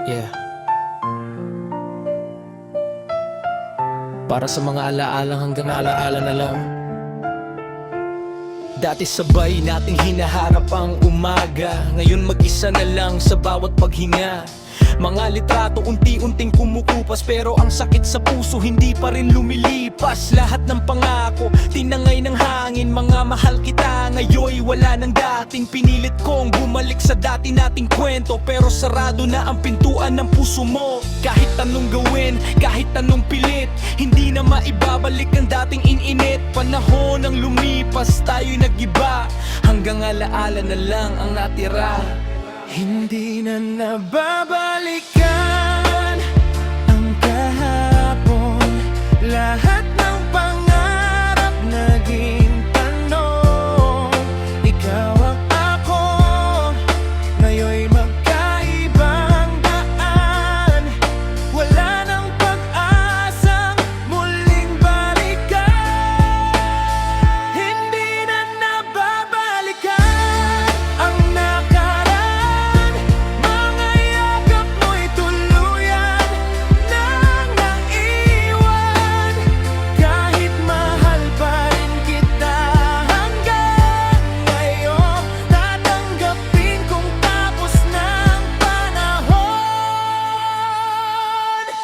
Yeah. Para sa mga alaalang hanggang alaala na lang. Dati sabay nating hinaharap ang umaga, ngayon mag-isa na lang sa bawat paghinga. Mga litrato unti-unting kumukupas, pero ang sakit sa puso hindi pa rin lumilipas. Lahat ng pangako, tinangay ng hangin. Mga mahal kita, ngayoy wala nang dating. Pinilit kong bumalik sa dati nating kwento, pero sarado na ang pintuan ng puso mo. Kahit anong gawin, kahit anong pilit, hindi na maibabalik ang dating ininit. Panahon ang lumipas, tayo'y nag-iba, hanggang alaala na lang ang natira. Hindi na nababalikan ang kahapon. Lahat ng pangarap naging tanong. Ikaw at ako, ngayon'y magkaibang daan. Wala nang pag-asang muling balikan. Hindi na nababalikan ang nakaraan. Mga yakap mo'y tuluyan nang naiwan. Kahit mahal pa rin kita hanggang ngayon, tatanggapin kung tapos ng panahon.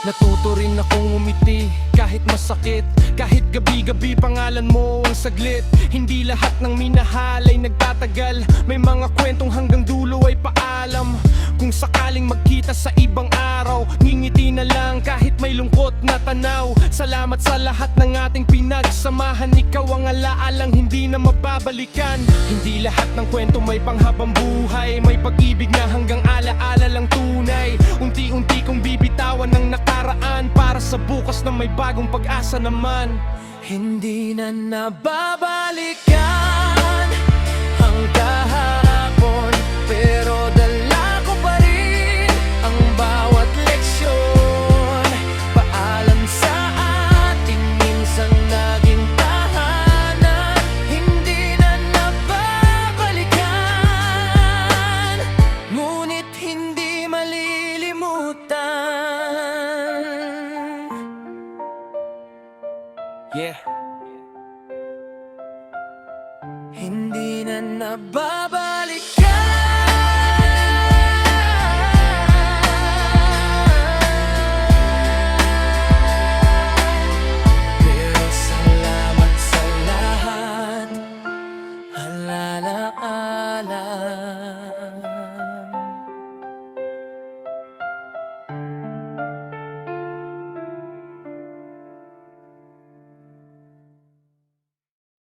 Natuto rin akong umiti kahit masakit, kahit gabi-gabi pangalan mo ang saglit. Hindi lahat ng minahal ay nagtatagal, may mga kwentong hanggang dulo ay paalam. Kung sakaling magkita sa ibang araw, ngingiti na lang kahit may lungkot na tanaw. Salamat sa lahat ng ating pinagsamahan, ikaw ang alaalang hindi na mababalikan. Hindi lahat ng kwento may panghabang buhay, may pag-ibig na hanggang alaala lang tunay. Unti-unti kong bibitawan ng nakaraan para sa bukas na may bagong pag-asa naman. Hindi na nababalikan ang kahapon, pero